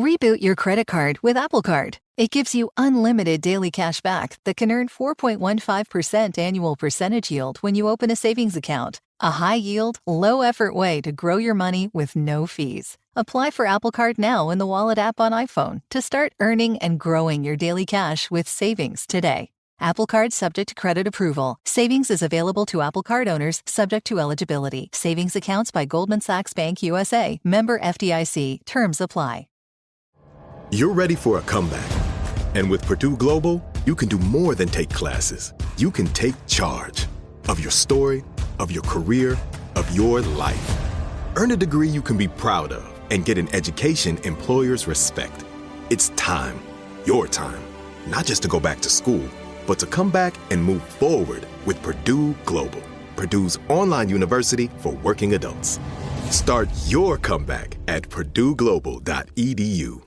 Reboot your credit card with Apple Card. It gives you unlimited daily cash back that can earn 4.15% annual percentage yield when you open a savings account. A high-yield, low-effort way to grow your money with no fees. Apply for Apple Card now in the Wallet app on iPhone to start earning and growing your daily cash with savings today. Apple Card subject to credit approval. Savings is available to Apple Card owners subject to eligibility. Savings accounts by Goldman Sachs Bank USA. Member FDIC. Terms apply. You're ready for a comeback. And with Purdue Global, you can do more than take classes. You can take charge of your story, of your career, of your life. Earn a degree you can be proud of and get an education employers respect. It's time, your time, not just to go back to school, but to come back and move forward with Purdue Global, Purdue's online university for working adults. Start your comeback at purdueglobal.edu.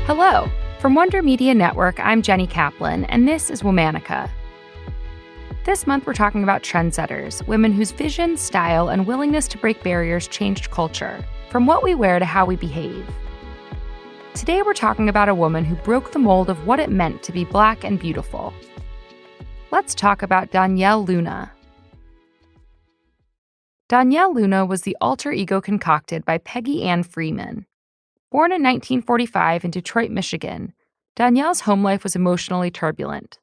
Hello. From Wonder Media Network, I'm Jenny Kaplan, and this is Womanica. This month, we're talking about trendsetters, women whose vision, style, and willingness to break barriers changed culture, from what we wear to how we behave. Today, we're talking about a woman who broke the mold of what it meant to be Black and beautiful. Let's talk about Donyale Luna. Donyale Luna was the alter ego concocted by Peggy Ann Freeman. Born in 1945 in Detroit, Michigan, Donyale's home life was emotionally turbulent.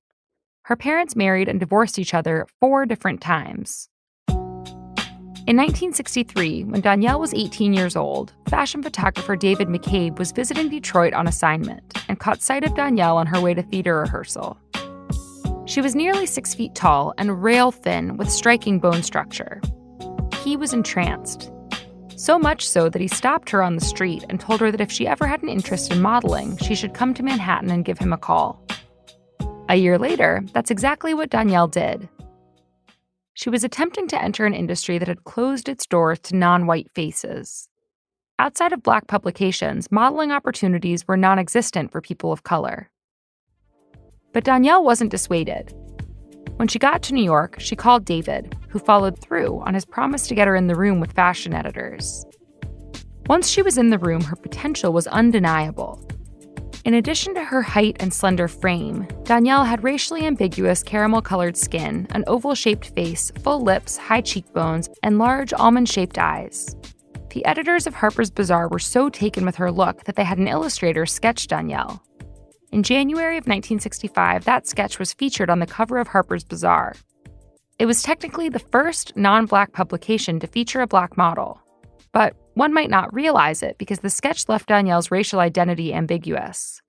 Her parents married and divorced each other 4 different times. In 1963, when Donyale was 18 years old, fashion photographer David McCabe was visiting Detroit on assignment and caught sight of Donyale on her way to theater rehearsal. She was nearly 6 feet tall and rail thin with striking bone structure. He was entranced. So much so that he stopped her on the street and told her that if she ever had an interest in modeling, she should come to Manhattan and give him a call. A year later, that's exactly what Donyale did. She was attempting to enter an industry that had closed its doors to non-white faces. Outside of Black publications, modeling opportunities were non-existent for people of color. But Donyale wasn't dissuaded. When she got to New York, she called David, who followed through on his promise to get her in the room with fashion editors. Once she was in the room, her potential was undeniable. In addition to her height and slender frame, Donyale had racially ambiguous caramel-colored skin, an oval-shaped face, full lips, high cheekbones, and large almond-shaped eyes. The editors of Harper's Bazaar were so taken with her look that they had an illustrator sketch Donyale. In January of 1965, that sketch was featured on the cover of Harper's Bazaar. It was technically the first non-Black publication to feature a Black model. But one might not realize it because the sketch left Donyale's racial identity ambiguous.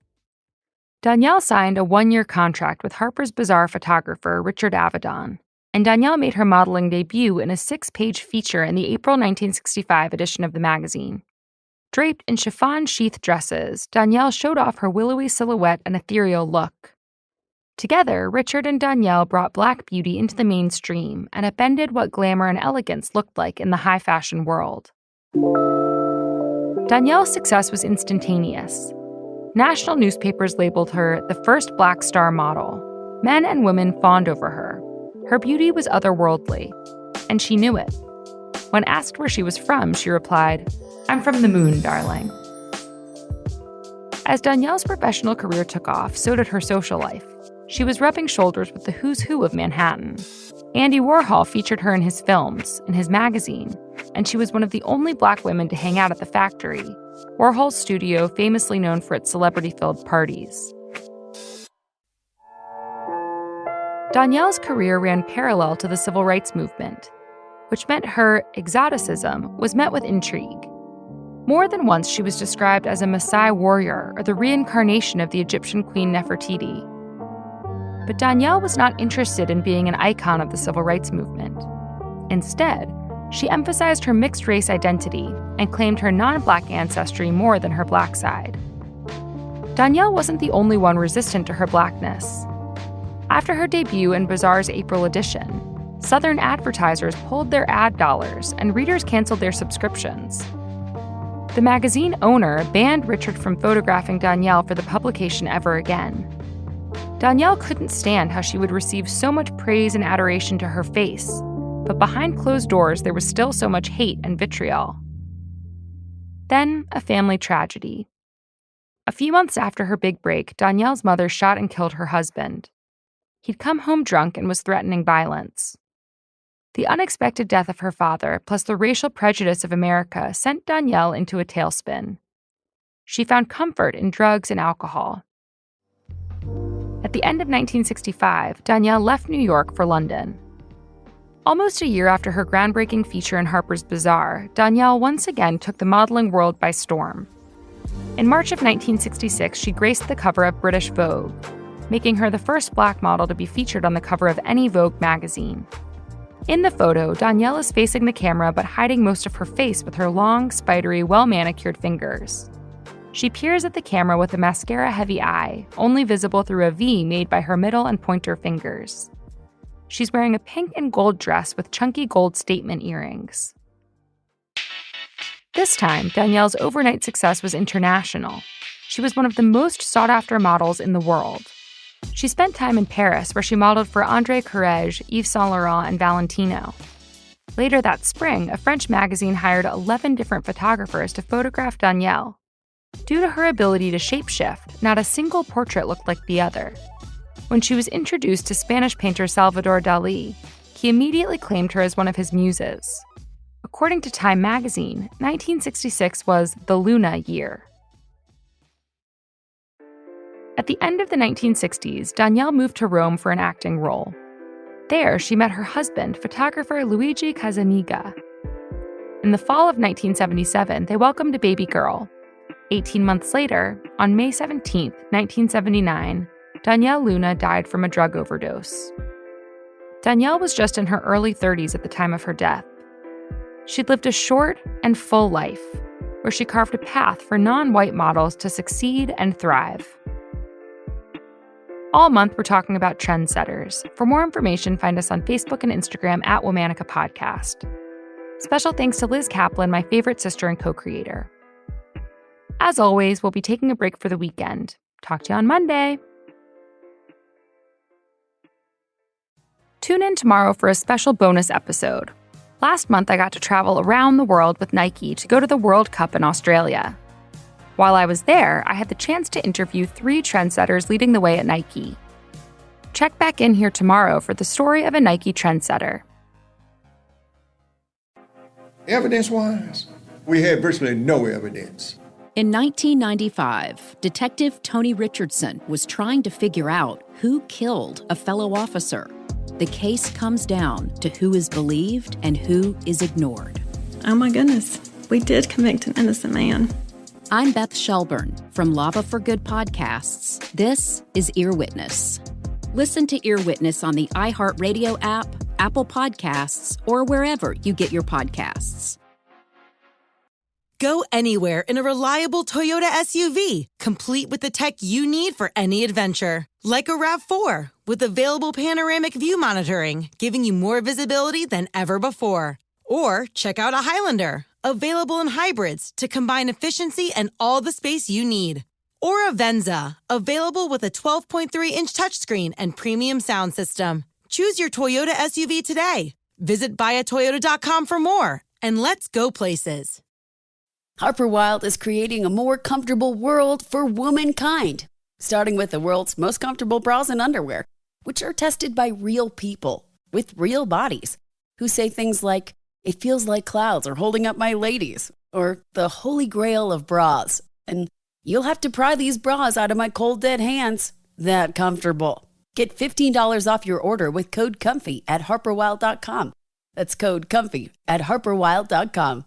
Donyale signed a 1-year contract with Harper's Bazaar photographer Richard Avedon, and Donyale made her modeling debut in a 6-page feature in the April 1965 edition of the magazine. Draped in chiffon sheath dresses, Donyale showed off her willowy silhouette and ethereal look. Together, Richard and Donyale brought Black beauty into the mainstream and upended what glamour and elegance looked like in the high fashion world. Donyale's success was instantaneous. National newspapers labeled her the first Black star model. Men and women fawned over her. Her beauty was otherworldly, and she knew it. When asked where she was from, she replied, "I'm from the moon, darling." As Donyale's professional career took off, so did her social life. She was rubbing shoulders with the who's who of Manhattan. Andy Warhol featured her in his films, in his magazine, and she was one of the only Black women to hang out at the Factory, Warhol's studio famously known for its celebrity-filled parties. Donyale's career ran parallel to the civil rights movement, which meant her exoticism was met with intrigue. More than once, she was described as a Maasai warrior or the reincarnation of the Egyptian queen Nefertiti. But Donyale was not interested in being an icon of the civil rights movement. Instead, she emphasized her mixed-race identity and claimed her non-Black ancestry more than her Black side. Donyale wasn't the only one resistant to her Blackness. After her debut in Bazaar's April edition, Southern advertisers pulled their ad dollars and readers canceled their subscriptions. The magazine owner banned Richard from photographing Donyale for the publication ever again. Donyale couldn't stand how she would receive so much praise and adoration to her face, but behind closed doors there was still so much hate and vitriol. Then, a family tragedy. A few months after her big break, Donyale's mother shot and killed her husband. He'd come home drunk and was threatening violence. The unexpected death of her father, plus the racial prejudice of America, sent Donyale into a tailspin. She found comfort in drugs and alcohol. At the end of 1965, Donyale left New York for London. Almost a year after her groundbreaking feature in Harper's Bazaar, Donyale once again took the modeling world by storm. In March of 1966, she graced the cover of British Vogue, making her the first black model to be featured on the cover of any Vogue magazine. In the photo, Donyale is facing the camera but hiding most of her face with her long, spidery, well-manicured fingers. She peers at the camera with a mascara-heavy eye, only visible through a V made by her middle and pointer fingers. She's wearing a pink and gold dress with chunky gold statement earrings. This time, Donyale's overnight success was international. She was one of the most sought-after models in the world. She spent time in Paris, where she modeled for André Courrèges, Yves Saint Laurent, and Valentino. Later that spring, a French magazine hired 11 different photographers to photograph Donyale. Due to her ability to shapeshift, not a single portrait looked like the other. When she was introduced to Spanish painter Salvador Dalí, he immediately claimed her as one of his muses. According to Time magazine, 1966 was the Luna year. At the end of the 1960s, Donyale moved to Rome for an acting role. There, she met her husband, photographer Luigi Casanica. In the fall of 1977, they welcomed a baby girl. 18 months later, on May 17, 1979, Donyale Luna died from a drug overdose. Donyale was just in her early 30s at the time of her death. She'd lived a short and full life, where she carved a path for non-white models to succeed and thrive. All month, we're talking about Trendsetters. For more information, find us on Facebook and Instagram at Womanica Podcast. Special thanks to Liz Kaplan, my favorite sister and co-creator. As always, we'll be taking a break for the weekend. Talk to you on Monday. Tune in tomorrow for a special bonus episode. Last month, I got to travel around the world with Nike to go to the World Cup in Australia. While I was there, I had the chance to interview 3 trendsetters leading the way at Nike. Check back in here tomorrow for the story of a Nike trendsetter. Evidence-wise, we had virtually no evidence. In 1995, Detective Tony Richardson was trying to figure out who killed a fellow officer. The case comes down to who is believed and who is ignored. Oh my goodness, we did convict an innocent man. I'm Beth Shelburne from Lava for Good Podcasts. This is Ear Witness. Listen to Ear Witness on the iHeartRadio app, Apple Podcasts, or wherever you get your podcasts. Go anywhere in a reliable Toyota SUV, complete with the tech you need for any adventure. Like a RAV4, with available panoramic view monitoring, giving you more visibility than ever before. Or check out a Highlander, available in hybrids to combine efficiency and all the space you need. Or a Venza, available with a 12.3-inch touchscreen and premium sound system. Choose your Toyota SUV today. Visit buyatoyota.com for more, and let's go places. Harper Wilde is creating a more comfortable world for womankind, starting with the world's most comfortable bras and underwear, which are tested by real people with real bodies who say things like, "It feels like clouds are holding up my ladies," or "the holy grail of bras," and "you'll have to pry these bras out of my cold dead hands." That comfortable. Get $15 off your order with code COMFY at harperwilde.com. That's code COMFY at harperwilde.com.